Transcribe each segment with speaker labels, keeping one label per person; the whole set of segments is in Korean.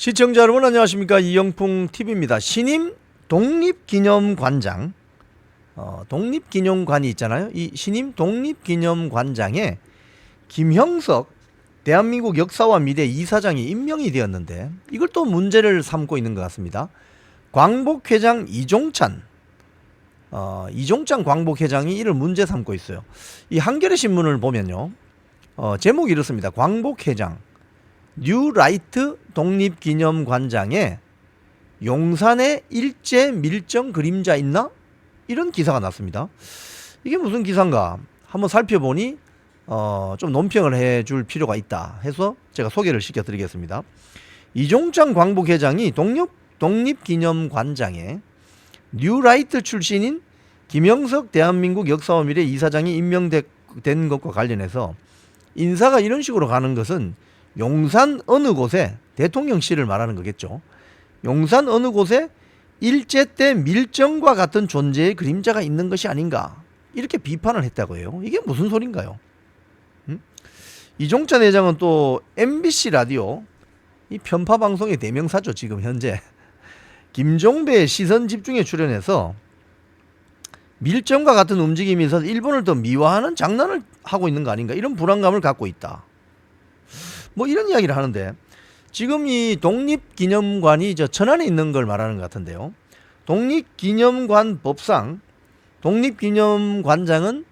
Speaker 1: 시청자 여러분 안녕하십니까. 이영풍 TV입니다. 신임 독립기념관장, 독립기념관이 있잖아요. 이 신임 독립기념관장에 김형석 대한민국 역사와 미래 이사장이 임명이 되었는데 이걸 또 문제를 삼고 있는 것 같습니다. 광복회장 이종찬 광복회장이 이를 문제 삼고 있어요. 이 한겨레 신문을 보면요, 제목이 이렇습니다. 광복회장 뉴라이트 독립기념관장에 용산에 일제 밀정 그림자 있나? 이런 기사가 났습니다. 이게 무슨 기사인가 한번 살펴보니 좀 논평을 해줄 필요가 있다 해서 제가 소개를 시켜드리겠습니다. 이종찬 광복회장이 독립기념관장에 뉴라이트 출신인 김형석 대한민국 역사와 미래 이사장이 임명된 것과 관련해서 인사가 이런 식으로 가는 것은 용산 어느 곳에, 대통령실을 말하는 거겠죠. 용산 어느 곳에 일제 때 밀정과 같은 존재의 그림자가 있는 것이 아닌가, 이렇게 비판을 했다고 해요. 이게 무슨 소린가요? 이종찬 회장은 또 MBC 라디오 이 편파 방송의 대명사죠. 지금 현재 김종배의 시선 집중에 출연해서 밀정과 같은 움직임이 있어서 일본을 더 미화하는 장난을 하고 있는 거 아닌가, 이런 불안감을 갖고 있다, 뭐 이런 이야기를 하는데, 지금 이 독립기념관이 천안에 있는 걸 말하는 것 같은데요. 독립기념관 법상 독립기념관장은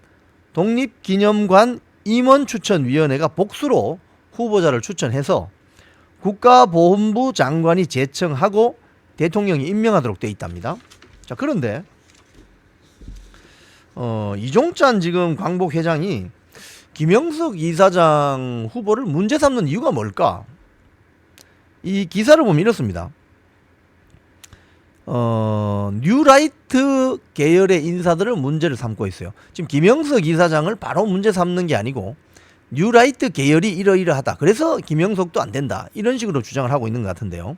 Speaker 1: 독립기념관 임원추천위원회가 복수로 후보자를 추천해서 국가보훈부 장관이 제청하고 대통령이 임명하도록 되어 있답니다. 자, 그런데 이종찬 지금 광복회장이 김형석 이사장 후보를 문제 삼는 이유가 뭘까? 이 기사를 보면 이렇습니다. 뉴라이트 계열의 인사들을 문제를 삼고 있어요. 지금 김형석 이사장을 바로 문제 삼는 게 아니고 뉴라이트 계열이 이러이러하다, 그래서 김형석도 안 된다, 이런 식으로 주장을 하고 있는 것 같은데요.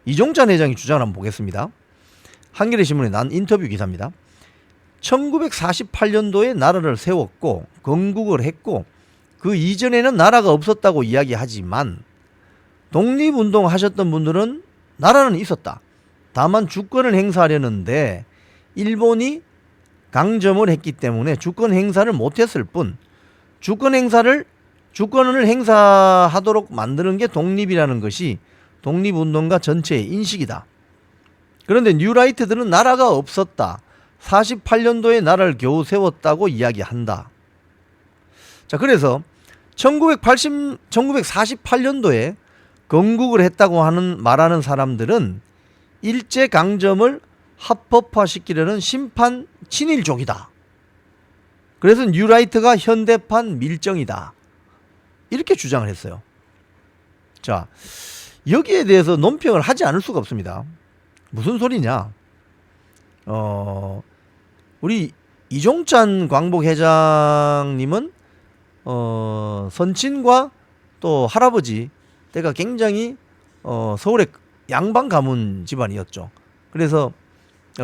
Speaker 1: 이종찬 회장이 주장을 한번 보겠습니다. 한겨레 신문에 난 인터뷰 기사입니다. 1948년도에 나라를 세웠고 건국을 했고 그 이전에는 나라가 없었다고 이야기하지만 독립운동 하셨던 분들은 나라는 있었다. 다만 주권을 행사하려는데 일본이 강점을 했기 때문에 주권 행사를 못했을 뿐, 주권을 행사하도록 만드는 게 독립이라는 것이 독립운동가 전체의 인식이다. 그런데 뉴라이트들은 나라가 없었다, 48년도에 나라를 겨우 세웠다고 이야기한다. 자, 그래서 1948년도에 건국을 했다고 말하는 사람들은 일제강점을 합법화시키려는 심판 친일족이다. 그래서 뉴라이트가 현대판 밀정이다, 이렇게 주장을 했어요. 자, 여기에 대해서 논평을 하지 않을 수가 없습니다. 무슨 소리냐? 우리 이종찬 광복회장님은 선친과 또 할아버지 때가 굉장히 서울의 양반 가문 집안이었죠. 그래서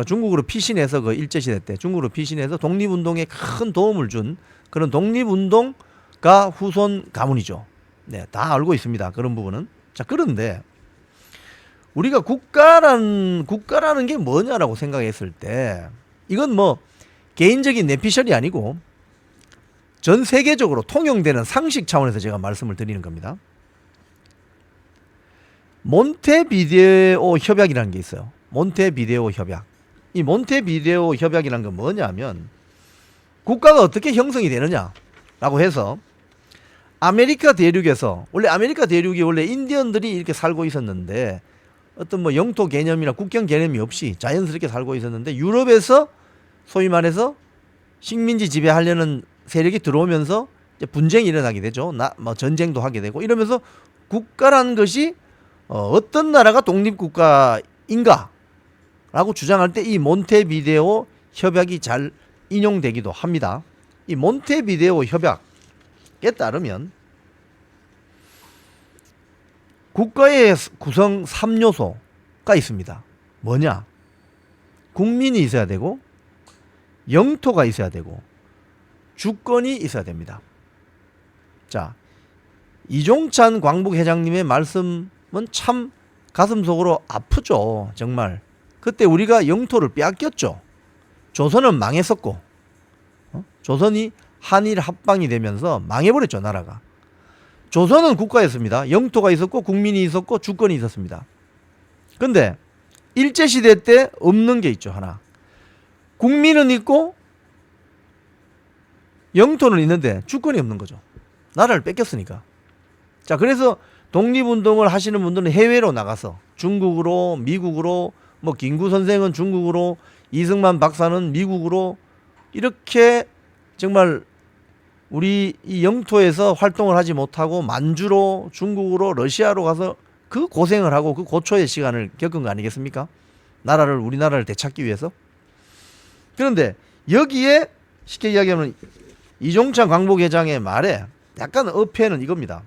Speaker 1: 중국으로 피신해서 그 일제시대 때 중국으로 피신해서 독립운동에 큰 도움을 준 그런 독립운동가 후손 가문이죠. 네, 다 알고 있습니다, 그런 부분은. 자, 그런데 우리가 국가라는 게 뭐냐라고 생각했을 때, 이건 뭐 개인적인 내피셜이 아니고 전 세계적으로 통용되는 상식 차원에서 제가 말씀을 드리는 겁니다. 몬테비데오 협약이라는 게 있어요. 몬테비데오 협약. 이 몬테비데오 협약이라는 건 뭐냐면, 국가가 어떻게 형성이 되느냐라고 해서 아메리카 대륙에서, 원래 아메리카 대륙이 원래 인디언들이 이렇게 살고 있었는데 어떤 뭐 영토 개념이나 국경 개념이 없이 자연스럽게 살고 있었는데, 유럽에서 소위 말해서 식민지 지배하려는 세력이 들어오면서 이제 분쟁이 일어나게 되죠. 뭐 전쟁도 하게 되고 이러면서 국가라는 것이 어떤 나라가 독립국가인가 라고 주장할 때 이 몬테비데오 협약이 잘 인용되기도 합니다. 이 몬테비데오 협약에 따르면 국가의 구성 3요소가 있습니다. 뭐냐? 국민이 있어야 되고, 영토가 있어야 되고, 주권이 있어야 됩니다. 자, 이종찬 광복회장님의 말씀은 참 가슴속으로 아프죠. 정말. 그때 우리가 영토를 빼앗겼죠. 조선은 망했었고, 조선이 한일 합방이 되면서 망해버렸죠. 나라가. 조선은 국가였습니다. 영토가 있었고 국민이 있었고 주권이 있었습니다. 근데 일제시대 때 없는 게 있죠. 하나. 국민은 있고 영토는 있는데 주권이 없는 거죠. 나라를 뺏겼으니까. 자, 그래서 독립운동을 하시는 분들은 해외로 나가서 중국으로, 미국으로, 뭐 김구 선생은 중국으로, 이승만 박사는 미국으로 이렇게 정말 우리 이 영토에서 활동을 하지 못하고 만주로, 중국으로, 러시아로 가서 그 고생을 하고 그 고초의 시간을 겪은 거 아니겠습니까? 우리나라를 되찾기 위해서. 그런데 여기에 쉽게 이야기하면 이종찬 광복회장의 말에 약간 어폐는 이겁니다.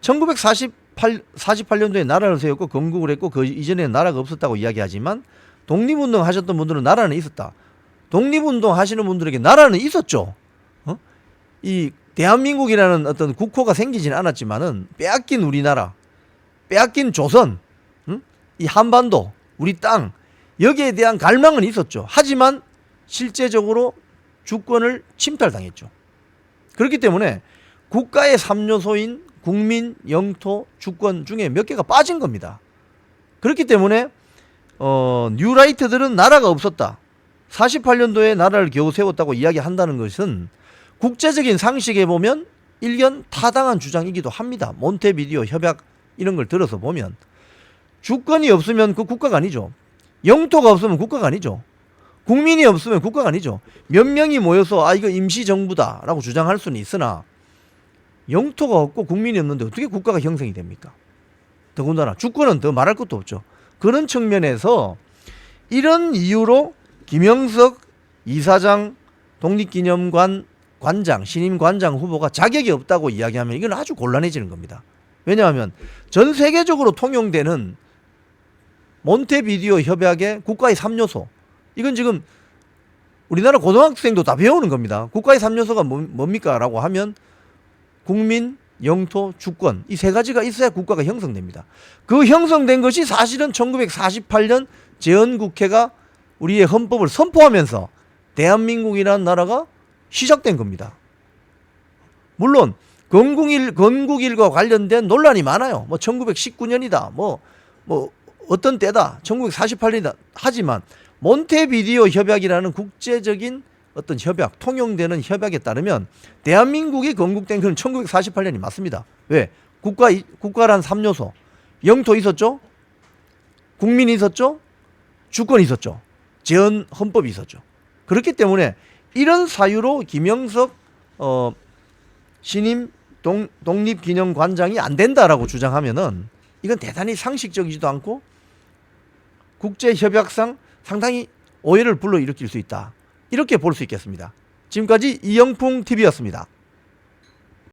Speaker 1: 1948년도에 나라를 세웠고 건국을 했고 그 이전에는 나라가 없었다고 이야기하지만 독립운동 하셨던 분들은 나라는 있었다. 독립운동 하시는 분들에게 나라는 있었죠. 이 대한민국이라는 어떤 국호가 생기지는 않았지만은 빼앗긴 우리나라, 빼앗긴 조선, 이 한반도, 우리 땅 여기에 대한 갈망은 있었죠. 하지만 실제적으로 주권을 침탈당했죠. 그렇기 때문에 국가의 3요소인 국민, 영토, 주권 중에 몇 개가 빠진 겁니다. 그렇기 때문에 뉴라이트들은 나라가 없었다. 48년도에 나라를 겨우 세웠다고 이야기한다는 것은 국제적인 상식에 보면 일견 타당한 주장이기도 합니다. 몬테비디오 협약 이런 걸 들어서 보면 주권이 없으면 그 국가가 아니죠. 영토가 없으면 국가가 아니죠. 국민이 없으면 국가가 아니죠. 몇 명이 모여서 이거 임시정부다 라고 주장할 수는 있으나 영토가 없고 국민이 없는데 어떻게 국가가 형성이 됩니까? 더군다나 주권은 더 말할 것도 없죠. 그런 측면에서 이런 이유로 김영석 이사장 독립기념관 관장, 신임 관장 후보가 자격이 없다고 이야기하면 이건 아주 곤란해지는 겁니다. 왜냐하면 전 세계적으로 통용되는 몬테비디오 협약의 국가의 3요소 이건 지금 우리나라 고등학생도 다 배우는 겁니다. 국가의 3요소가 뭡니까? 라고 하면 국민, 영토, 주권 이 세 가지가 있어야 국가가 형성됩니다. 그 형성된 것이 사실은 1948년 재헌국회가 우리의 헌법을 선포하면서 대한민국이라는 나라가 시작된 겁니다. 물론 건국일과 관련된 논란이 많아요. 뭐 1919년이다. 뭐 어떤 때다. 1948년이다. 하지만 몬테비디오 협약이라는 국제적인 어떤 협약, 통용되는 협약에 따르면 대한민국이 건국된 건 1948년이 맞습니다. 왜? 국가란 3요소. 영토 있었죠? 국민이 있었죠? 주권이 있었죠. 재헌 헌법이 있었죠. 그렇기 때문에 이런 사유로 김영석 신임 독립기념관장이 안 된다라고 주장하면은 이건 대단히 상식적이지도 않고 국제협약상 상당히 오해를 불러일으킬 수 있다. 이렇게 볼 수 있겠습니다. 지금까지 이영풍 TV였습니다.